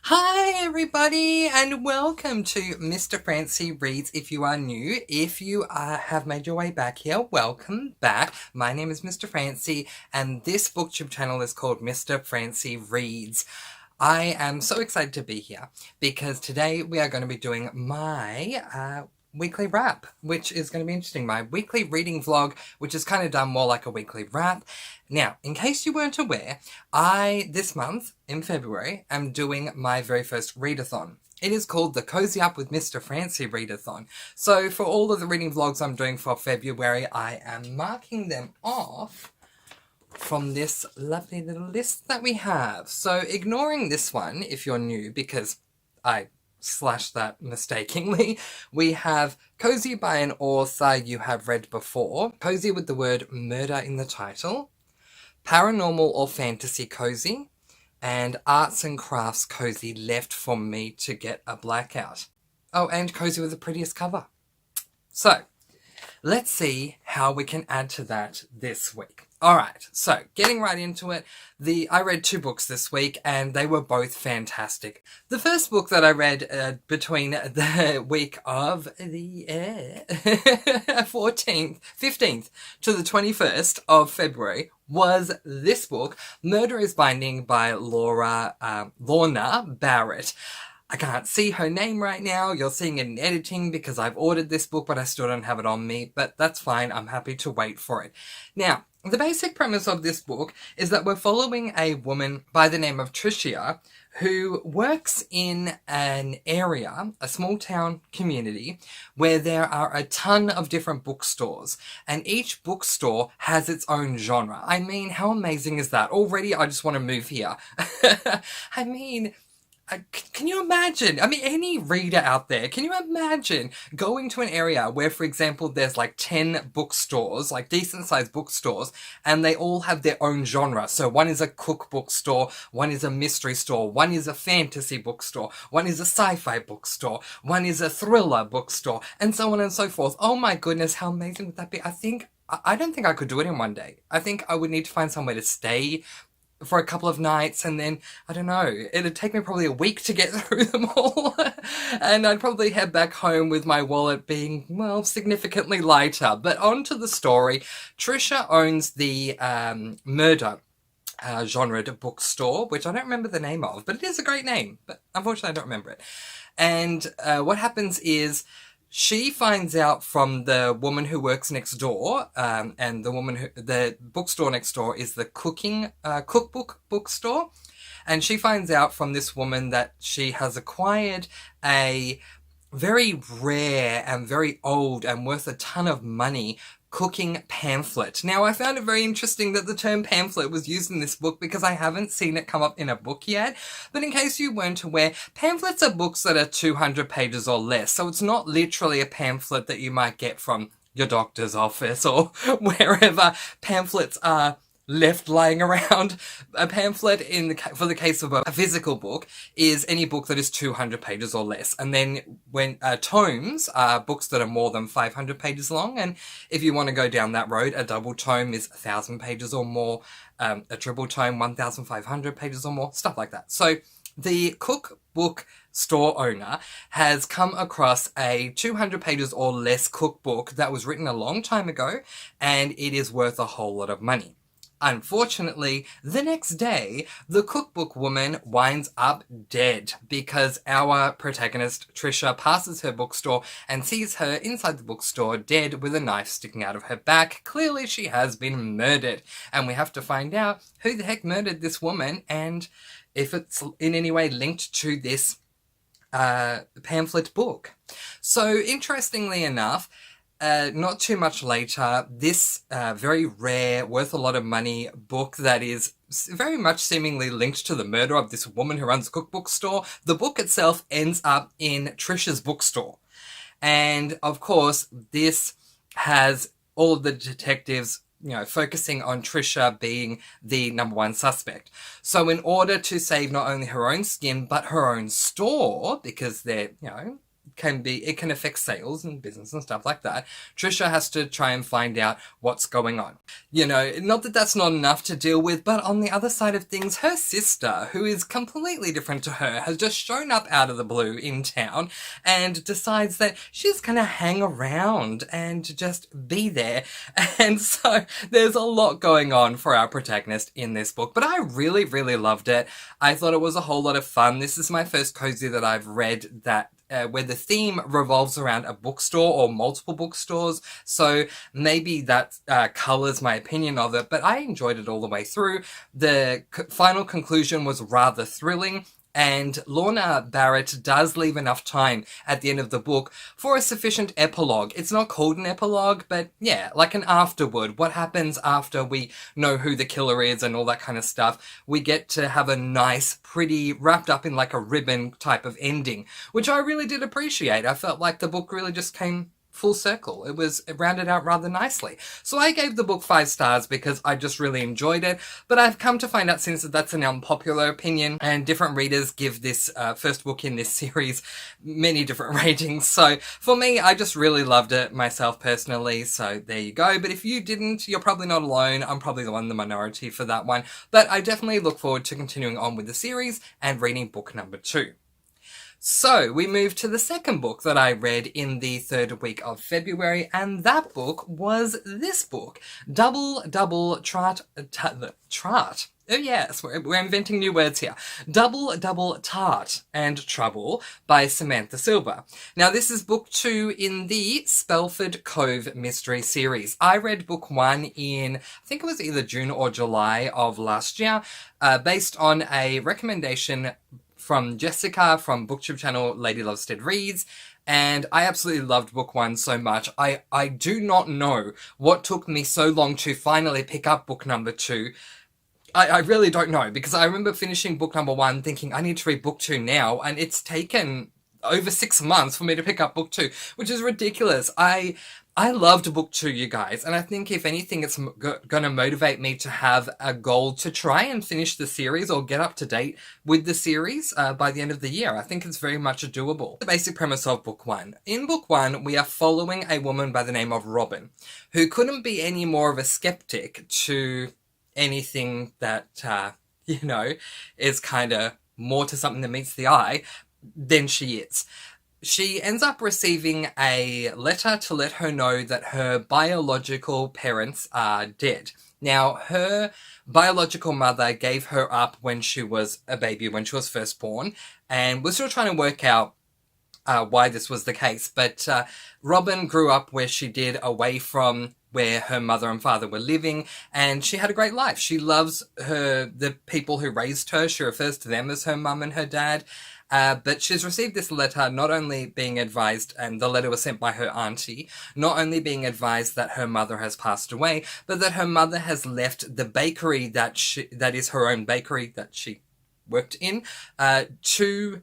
Hi everybody and welcome to Mr. Francy Reads. If you are new, if you have made your way back here, welcome back. My name is Mr. Francy and this booktube channel is called Mr. Francy Reads. I am so excited to be here because today we are going to be doing my weekly wrap, which is going to be interesting. My weekly reading vlog, which is kind of done more like a weekly wrap. Now, in case you weren't aware, this month, in February, am doing my very first readathon. It is called the Cozy Up with Mr. Francy Readathon. So for all of the reading vlogs I'm doing for February, I am marking them off from this lovely little list that we have. So ignoring this one, if you're new, because I slashed that mistakenly, we have Cozy by an author you have read before, cozy with the word murder in the title, paranormal or fantasy cozy, and arts and crafts cozy left for me to get a blackout. Oh, and cozy with the prettiest cover. So, let's see how we can add to that this week. Alright, so getting right into it, I read 2 books this week and they were both fantastic. The first book that I read between the week of the 15th to the 21st of February was this book, Murder is Binding by Lorna Barrett. I can't see her name right now. You're seeing it in editing because I've ordered this book, but I still don't have it on me. But that's fine. I'm happy to wait for it. Now, the basic premise of this book is that we're following a woman by the name of Tricia who works in an area, a small town community, where there are a ton of different bookstores, and each bookstore has its own genre. I mean, how amazing is that? Already, I just want to move here. I mean, can you imagine? I mean, any reader out there, can you imagine going to an area where, for example, there's like 10 bookstores, like decent-sized bookstores, and they all have their own genre? So one is a cookbook store, one is a mystery store, one is a fantasy bookstore, one is a sci-fi bookstore, one is a thriller bookstore, and so on and so forth. Oh my goodness, how amazing would that be? I don't think I could do it in one day. I think I would need to find somewhere to stay for a couple of nights, and then, I don't know, it'd take me probably a week to get through them all. And I'd probably head back home with my wallet being, well, significantly lighter. But on to the story. Tricia owns the murder genre bookstore, which I don't remember the name of, but it is a great name. But unfortunately, I don't remember it. And what happens is, she finds out from the woman who works next door, and the bookstore next door is the cookbook bookstore, and she finds out from this woman that she has acquired a very rare and very old and worth a ton of money cooking pamphlet. Now, I found it very interesting that the term pamphlet was used in this book because I haven't seen it come up in a book yet. But in case you weren't aware, pamphlets are books that are 200 pages or less. So it's not literally a pamphlet that you might get from your doctor's office or wherever pamphlets are left lying around. A pamphlet, for the case of a physical book, is any book that is 200 pages or less. And then when tomes are books that are more than 500 pages long, and if you want to go down that road, a double tome is 1,000 pages or more, a triple tome 1,500 pages or more, stuff like that. So the cookbook store owner has come across a 200 pages or less cookbook that was written a long time ago, and it is worth a whole lot of money. Unfortunately, the next day, the cookbook woman winds up dead because our protagonist, Tricia, passes her bookstore and sees her inside the bookstore dead with a knife sticking out of her back. Clearly, she has been murdered, and we have to find out who the heck murdered this woman and if it's in any way linked to this pamphlet book. So, interestingly enough, not too much later, this very rare, worth a lot of money book that is very much seemingly linked to the murder of this woman who runs a cookbook store, the book itself ends up in Tricia's bookstore. And, of course, this has all of the detectives, focusing on Tricia being the #1 suspect. So in order to save not only her own skin, but her own store, because they're, it can affect sales and business and stuff like that. Trisha has to try and find out what's going on. You know, not that that's not enough to deal with, but on the other side of things, her sister, who is completely different to her, has just shown up out of the blue in town and decides that she's gonna hang around and just be there. And so there's a lot going on for our protagonist in this book, but I really, really loved it. I thought it was a whole lot of fun. This is my first cozy that I've read that where the theme revolves around a bookstore or multiple bookstores, so maybe that colours my opinion of it, but I enjoyed it all the way through. The final conclusion was rather thrilling, and Lorna Barrett does leave enough time at the end of the book for a sufficient epilogue. It's not called an epilogue, but yeah, like an afterword. What happens after we know who the killer is and all that kind of stuff. We get to have a nice, pretty, wrapped up in like a ribbon type of ending, which I really did appreciate. I felt like the book really just came full circle. It rounded out rather nicely. So I gave the book 5 stars because I just really enjoyed it, but I've come to find out since that's an unpopular opinion and different readers give this first book in this series many different ratings. So for me, I just really loved it myself personally, so there you go. But if you didn't, you're probably not alone. I'm probably the one in the minority for that one, but I definitely look forward to continuing on with the series and reading book number 2. So, we move to the second book that I read in the 3rd week of February, and that book was this book, Double Tart. Oh yes, we're inventing new words here. Double Tart and Trouble by Samantha Silva. Now this is book 2 in the Spelford Cove mystery series. I read book 1 in, I think it was either June or July of last year, based on a recommendation from Jessica from booktube channel Lady Lovestead Reads, and I absolutely loved book 1 so much. I do not know what took me so long to finally pick up book number 2. I really don't know, because I remember finishing book number 1 thinking I need to read book 2 now, and it's taken over 6 months for me to pick up book 2, which is ridiculous. I loved book 2, you guys, and I think if anything it's going to motivate me to have a goal to try and finish the series or get up to date with the series by the end of the year. I think it's very much doable. The basic premise of book 1. In book 1, we are following a woman by the name of Robin, who couldn't be any more of a skeptic to anything that, you know, is kind of more to something that meets the eye than she is. She ends up receiving a letter to let her know that her biological parents are dead. Now, her biological mother gave her up when she was a baby, when she was first born, and we're still trying to work out why this was the case. But Robin grew up where she did, away from where her mother and father were living, and she had a great life. She loves the people who raised her. She refers to them as her mum and her dad. But she's received this letter, not only being advised, and the letter was sent by her auntie, not only being advised that her mother has passed away, but that her mother has left the bakery that is her own bakery that she worked in, to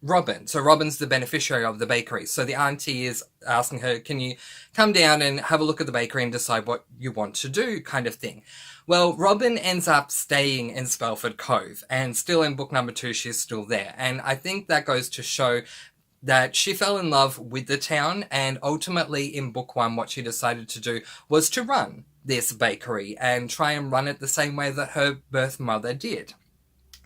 Robin. So Robin's the beneficiary of the bakery. So the auntie is asking her, can you come down and have a look at the bakery and decide what you want to do, kind of thing. Well, Robin ends up staying in Spelford Cove, and still in book number 2, she's still there. And I think that goes to show that she fell in love with the town, and ultimately in book 1, what she decided to do was to run this bakery and try and run it the same way that her birth mother did.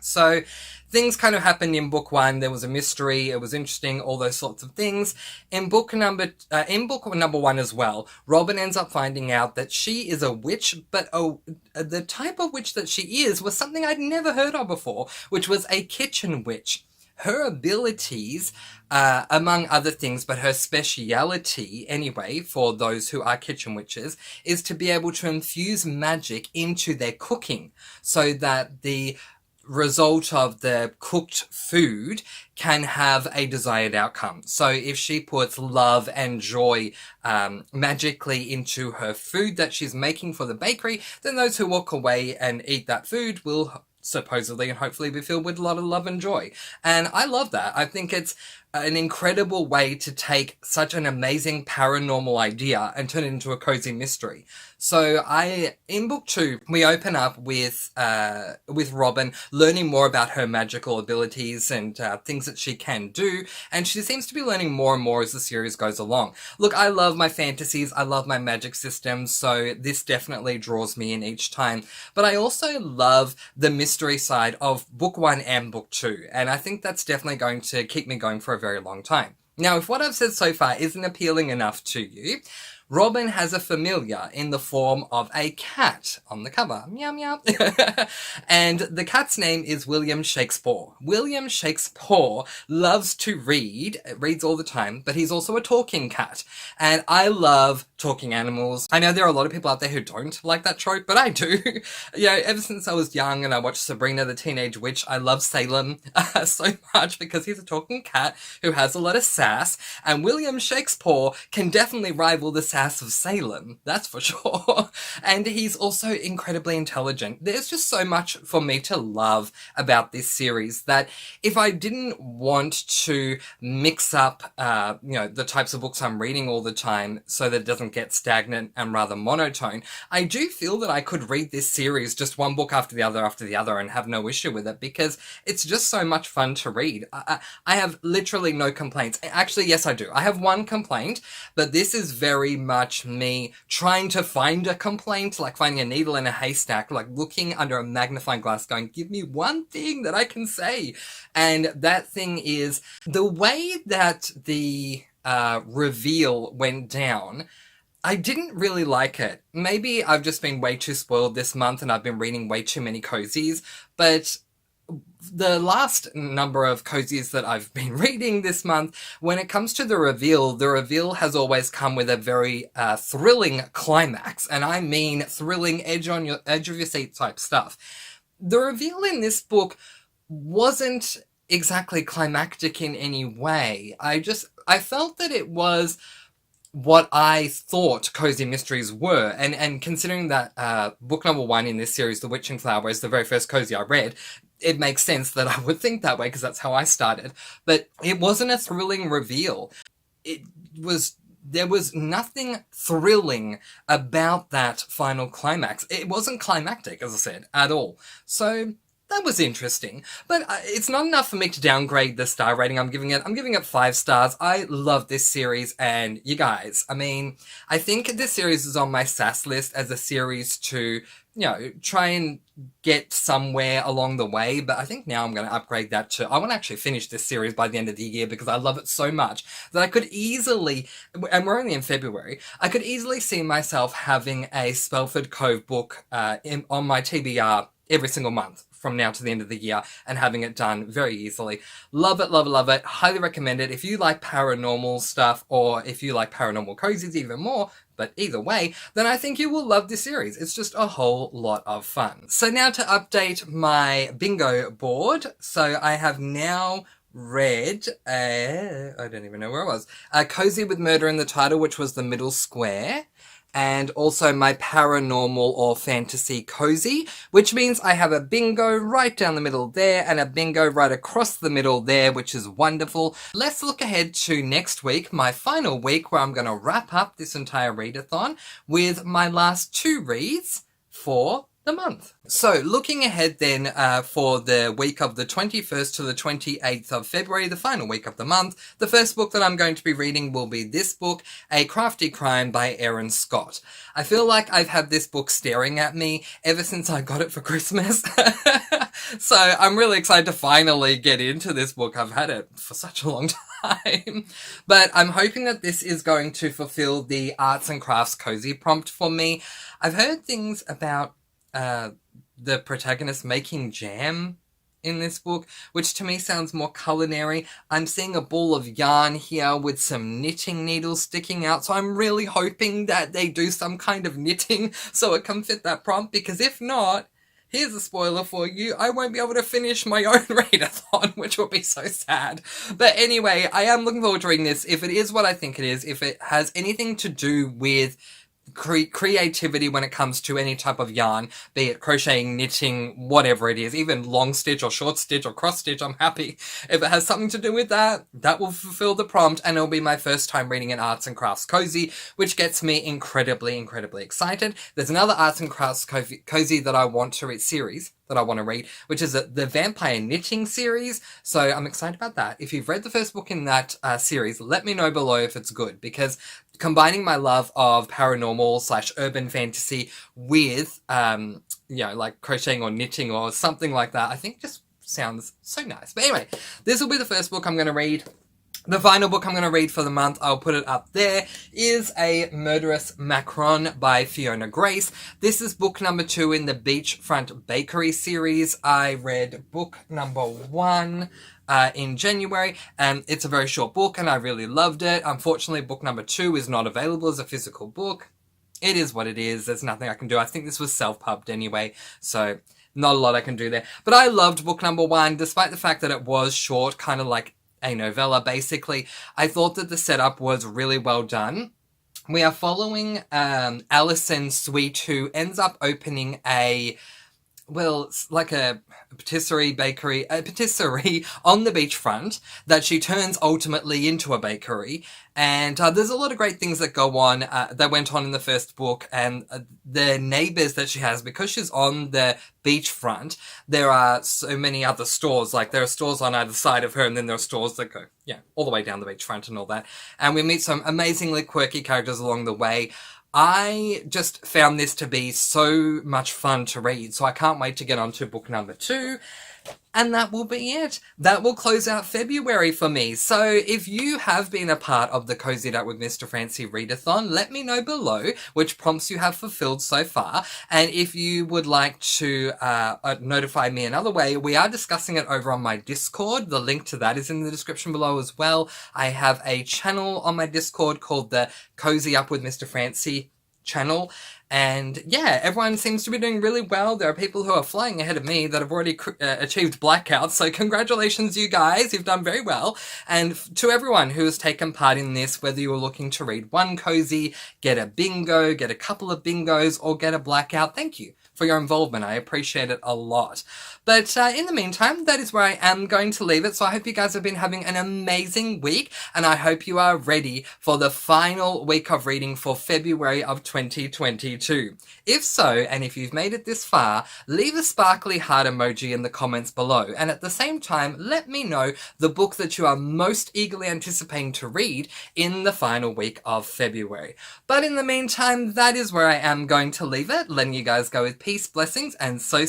So things kind of happened in book 1. There was a mystery. It was interesting, all those sorts of things. In book number 1 as well, Robin ends up finding out that she is a witch, but the type of witch that she is was something I'd never heard of before, which was a kitchen witch. Her abilities, among other things, but her speciality anyway, for those who are kitchen witches, is to be able to infuse magic into their cooking so that the result of the cooked food can have a desired outcome. So if she puts love and joy magically into her food that she's making for the bakery, then those who walk away and eat that food will supposedly and hopefully be filled with a lot of love and joy. And I love that. I think it's an incredible way to take such an amazing paranormal idea and turn it into a cozy mystery. So in book 2, we open up with Robin learning more about her magical abilities and things that she can do, and she seems to be learning more and more as the series goes along. Look, I love my fantasies, I love my magic systems, so this definitely draws me in each time. But I also love the mystery side of book 1 and book 2, and I think that's definitely going to keep me going for a very long time. Now, if what I've said so far isn't appealing enough to you, Robin has a familiar in the form of a cat on the cover. Meow meow. And the cat's name is William Shakespeare. William Shakespeare loves to read, reads all the time, but he's also a talking cat. And I love talking animals. I know there are a lot of people out there who don't like that trope, but I do. Ever since I was young and I watched Sabrina the Teenage Witch, I love Salem so much because he's a talking cat who has a lot of sass, and William Shakespeare can definitely rival the sass of Salem, that's for sure. And he's also incredibly intelligent. There's just so much for me to love about this series that if I didn't want to mix up, the types of books I'm reading all the time so that it doesn't get stagnant and rather monotone, I do feel that I could read this series just one book after the other and have no issue with it because it's just so much fun to read. I have literally no complaints. Actually, yes, I do. I have one complaint, but this is very much me trying to find a complaint, like finding a needle in a haystack, like looking under a magnifying glass going, give me one thing that I can say. And that thing is the way that the reveal went down. I didn't really like it. Maybe I've just been way too spoiled this month and I've been reading way too many cozies, but the last number of cozies that I've been reading this month, when it comes to the reveal has always come with a very thrilling climax, and I mean thrilling, edge of your seat type stuff. The reveal in this book wasn't exactly climactic in any way. I felt that it was what I thought cozy mysteries were, and considering that book number 1 in this series, The Witching Flower, is the very first cozy I read, it makes sense that I would think that way because that's how I started. But it wasn't a thrilling reveal. There was nothing thrilling about that final climax. It wasn't climactic, as I said, at all. So that was interesting, but it's not enough for me to downgrade the star rating I'm giving it 5 stars. I love this series, and you guys, I mean, I think this series is on my sass list as a series to, try and get somewhere along the way, but I think now I'm going to upgrade that to, I want to actually finish this series by the end of the year because I love it so much that I could easily, and we're only in February, I could easily see myself having a Spelford Cove book on my TBR every single month from now to the end of the year and having it done very easily. Love it, love it, love it. Highly recommend it. If you like paranormal stuff or if you like paranormal cozies even more, but either way, then I think you will love this series. It's just a whole lot of fun. So now to update my bingo board. So I have now read, I don't even know where I was, Cozy with Murder in the Title, which was the middle square, and also my paranormal or fantasy cozy, which means I have a bingo right down the middle there and a bingo right across the middle there, which is wonderful. Let's look ahead to next week, my final week, where I'm going to wrap up this entire readathon with my last 2 reads for the month. So looking ahead then for the week of the 21st to the 28th of February, the final week of the month, the first book that I'm going to be reading will be this book, A Crafty Crime by Erin Scott. I feel like I've had this book staring at me ever since I got it for Christmas. So I'm really excited to finally get into this book. I've had it for such a long time. But I'm hoping that this is going to fulfill the arts and crafts cozy prompt for me. I've heard things about the protagonist making jam in this book, which to me sounds more culinary. I'm seeing a ball of yarn here with some knitting needles sticking out, so I'm really hoping that they do some kind of knitting so it can fit that prompt, because if not, here's a spoiler for you, I won't be able to finish my own readathon, which will be so sad. But anyway, I am looking forward to reading this. If it is what I think it is, if it has anything to do with creativity when it comes to any type of yarn, be it crocheting, knitting, whatever it is, even long stitch or short stitch or cross stitch. I'm happy if it has something to do with that. That will fulfill the prompt, and it'll be my first time reading an arts and crafts cozy, which gets me incredibly excited. There's another arts and crafts cozy that I want to read, series that I want to read, which is the vampire knitting series. So I'm excited about that. If you've read the first book in that series, let me know below if it's good, because combining my love of paranormal / urban fantasy with, like crocheting or knitting or something like that, I think just sounds so nice. But anyway, this will be the first book I'm going to read. The final book I'm going to read for the month, I'll put it up there, is a Murderous Macaron by Fiona Grace. This is book number 2 in the Beachfront Bakery series. I read book number 1 in January, and it's a very short book, and I really loved it. Unfortunately, book number 2 is not available as a physical book. It is what it is. There's nothing I can do. I think this was self-pubbed anyway, so not a lot I can do there. But I loved book number 1, despite the fact that it was short, kind of like a novella, basically. I thought that the setup was really well done. We are following Alison Sweet, who ends up opening a patisserie on the beachfront that she turns ultimately into a bakery. And there's a lot of great things that go on, that went on in the first book, and the neighbours that she has, because she's on the beachfront, there are so many other stores. Like, there are stores on either side of her, and then there are stores that go, all the way down the beachfront and all that. And we meet some amazingly quirky characters along the way. I just found this to be so much fun to read, so I can't wait to get on to book number 2. And that will be it. That will close out February for me. So if you have been a part of the Cozied Up with Mr. Francy readathon, let me know below which prompts you have fulfilled so far. And if you would like to notify me another way, we are discussing it over on my Discord. The link to that is in the description below as well. I have a channel on my Discord called the Cozy Up with Mr. Francy channel. And yeah, everyone seems to be doing really well. There are people who are flying ahead of me that have already achieved blackouts. So congratulations, you guys. You've done very well. And to everyone who has taken part in this, whether you were looking to read one cozy, get a bingo, get a couple of bingos, or get a blackout, thank you for your involvement. I appreciate it a lot. But in the meantime, that is where I am going to leave it. So I hope you guys have been having an amazing week, and I hope you are ready for the final week of reading for February of 2022. If so, and if you've made it this far, leave a sparkly heart emoji in the comments below. And at the same time, let me know the book that you are most eagerly anticipating to read in the final week of February. But in the meantime, that is where I am going to leave it, letting you guys go with peace, blessings, and so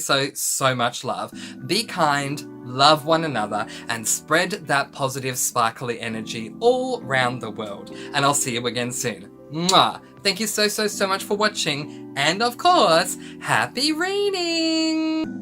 much love. Be kind, love one another, and spread that positive, sparkly energy all around the world. And I'll see you again soon. Mwah! Thank you so much for watching, and of course, happy reading!